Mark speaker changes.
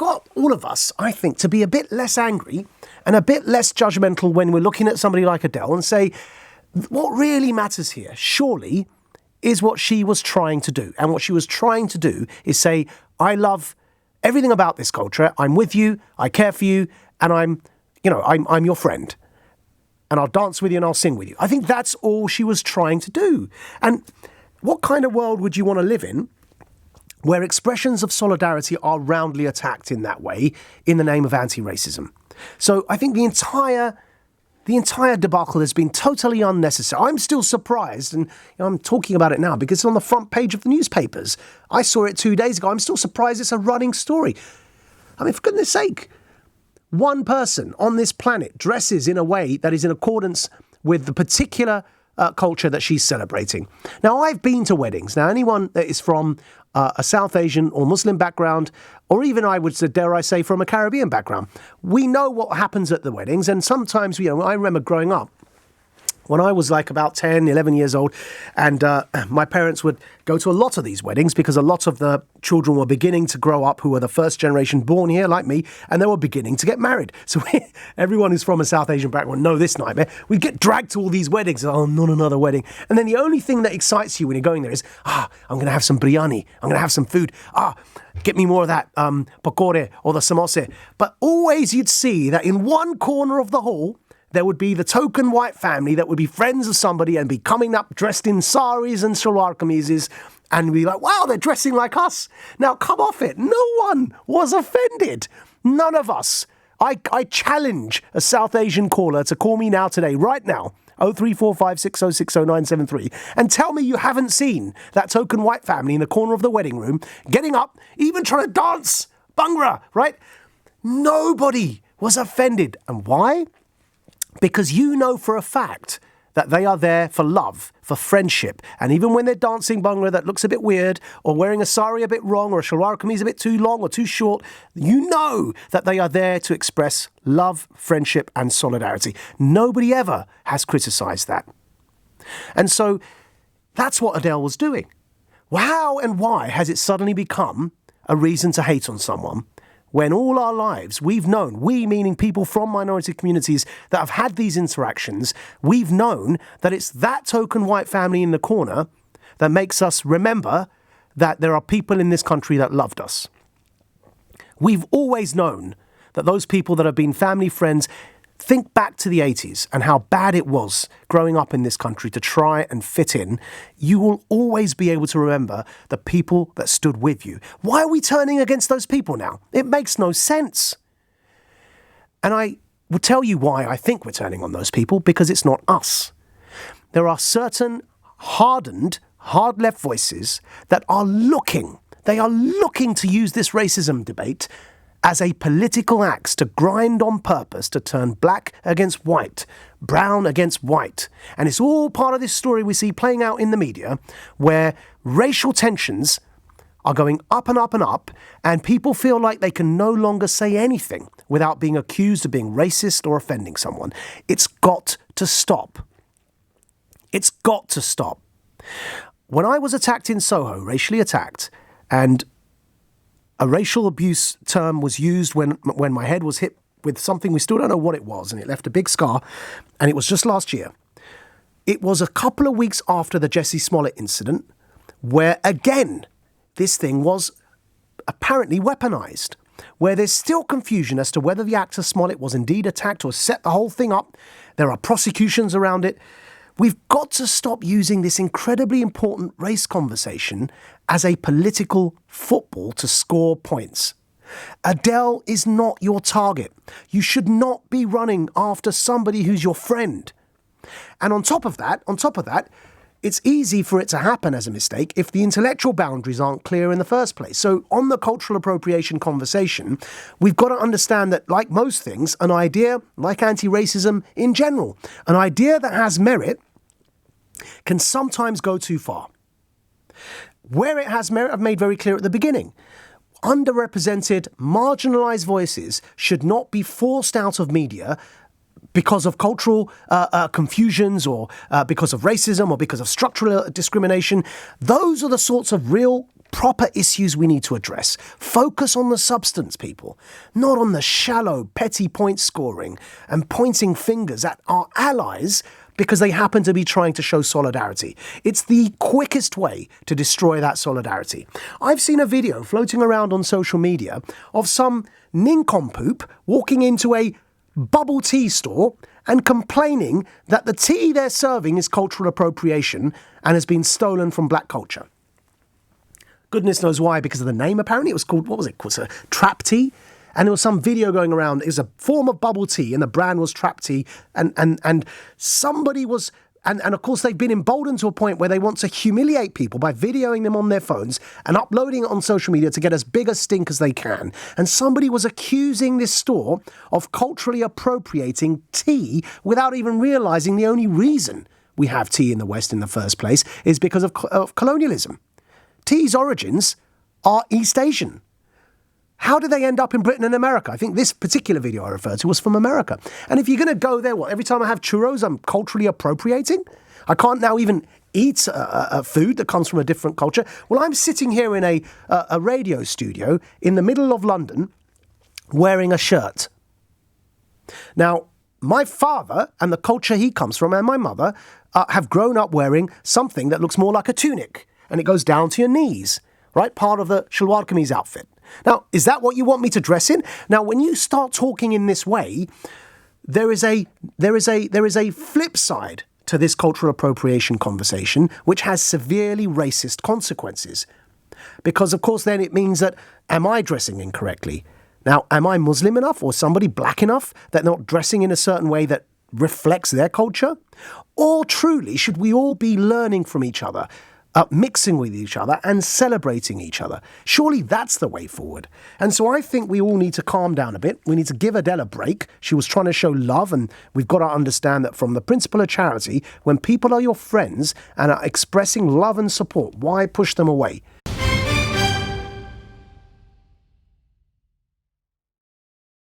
Speaker 1: got, all of us, I think, to be a bit less angry and a bit less judgmental when we're looking at somebody like Adele and say, what really matters here, surely, is what she was trying to do. And what she was trying to do is say, I love everything about this culture. I'm with you. I care for you. And I'm your friend. And I'll dance with you and I'll sing with you. I think that's all she was trying to do. And what kind of world would you want to live in where expressions of solidarity are roundly attacked in that way in the name of anti-racism? So I think the entire debacle has been totally unnecessary. I'm still surprised, and I'm talking about it now because it's on the front page of the newspapers. I saw it 2 days ago. I'm still surprised it's a running story. I mean, for goodness sake, one person on this planet dresses in a way that is in accordance with the particular culture that she's celebrating. Now, I've been to weddings. Now, anyone that is from a South Asian or Muslim background, or even I would say, dare I say, from a Caribbean background, we know what happens at the weddings. And sometimes, I remember growing up, when I was like about 10, 11 years old, and my parents would go to a lot of these weddings because a lot of the children were beginning to grow up who were the first generation born here, like me, and they were beginning to get married. So everyone who's from a South Asian background know this nightmare. We'd get dragged to all these weddings. Oh, not another wedding. And then the only thing that excites you when you're going there is, I'm going to have some biryani. I'm going to have some food. Get me more of that pakore or the samosa. But always you'd see that in one corner of the hall, there would be the token white family that would be friends of somebody and be coming up dressed in saris and shalwar kameezes and be like, wow, they're dressing like us. Now, come off it. No one was offended. None of us. I challenge a South Asian caller to call me now today, right now, 03456060973, and tell me you haven't seen that token white family in the corner of the wedding room getting up, even trying to dance Bhangra, right? Nobody was offended. And why? Because you know for a fact that they are there for love, for friendship. And even when they're dancing Bhangra that looks a bit weird, or wearing a sari a bit wrong, or a shalwar kameez a bit too long or too short, you know that they are there to express love, friendship and solidarity. Nobody ever has criticised that. And so that's what Adele was doing. How and why has it suddenly become a reason to hate on someone? When all our lives, we've known, we meaning people from minority communities that have had these interactions, we've known that it's that token white family in the corner that makes us remember that there are people in this country that loved us. We've always known that those people that have been family friends, think back to the 80s and how bad it was growing up in this country to try and fit in. You will always be able to remember the people that stood with you. Why are we turning against those people now? It makes no sense. And I will tell you why I think we're turning on those people, because it's not us. There are certain hardened, hard-left voices that are looking to use this racism debate as a political axe to grind on purpose to turn black against white, brown against white. And it's all part of this story we see playing out in the media where racial tensions are going up and up and up, and people feel like they can no longer say anything without being accused of being racist or offending someone. It's got to stop. It's got to stop. When I was attacked in Soho, racially attacked, and a racial abuse term was used when my head was hit with something, we still don't know what it was, and it left a big scar, and it was just last year. It was a couple of weeks after the Jussie Smollett incident, where again, this thing was apparently weaponized, where there's still confusion as to whether the actor Smollett was indeed attacked or set the whole thing up. There are prosecutions around it. We've got to stop using this incredibly important race conversation as a political football to score points. Adele is not your target. You should not be running after somebody who's your friend. And on top of that, it's easy for it to happen as a mistake if the intellectual boundaries aren't clear in the first place. So on the cultural appropriation conversation, we've got to understand that, like most things, an idea, like anti-racism in general, an idea that has merit can sometimes go too far. Where it has merit, I've made very clear at the beginning. Underrepresented, marginalised voices should not be forced out of media because of cultural confusions or because of racism or because of structural discrimination. Those are the sorts of real proper issues we need to address. Focus on the substance, people, not on the shallow, petty point scoring and pointing fingers at our allies because they happen to be trying to show solidarity. It's the quickest way to destroy that solidarity. I've seen a video floating around on social media of some nincompoop walking into a bubble tea store and complaining that the tea they're serving is cultural appropriation and has been stolen from black culture. Goodness knows why, because of the name apparently. It was called, what was it? It was a trap tea. And there was some video going around. It was a form of bubble tea and the brand was trap tea. And somebody was... And of course, they've been emboldened to a point where they want to humiliate people by videoing them on their phones and uploading it on social media to get as big a stink as they can. And somebody was accusing this store of culturally appropriating tea without even realizing the only reason we have tea in the West in the first place is because of colonialism. Tea's origins are East Asian. How did they end up in Britain and America? I think this particular video I referred to was from America. And if you're going to go there, what, every time I have churros, I'm culturally appropriating? I can't now even eat a food that comes from a different culture? Well, I'm sitting here in a radio studio in the middle of London wearing a shirt. Now, my father and the culture he comes from and my mother have grown up wearing something that looks more like a tunic. And it goes down to your knees, right? Part of the shalwar kameez outfit. Now, is that what you want me to dress in? Now, when you start talking in this way, there is a flip side to this cultural appropriation conversation, which has severely racist consequences. Because, of course, then it means that, am I dressing incorrectly? Now, am I Muslim enough or somebody black enough that they're not dressing in a certain way that reflects their culture? Or truly, should we all be learning from each other? Mixing with each other and celebrating each other. Surely that's the way forward. And so I think we all need to calm down a bit. We need to give Adele a break. She was trying to show love, and we've got to understand that from the principle of charity, when people are your friends and are expressing love and support, why push them away?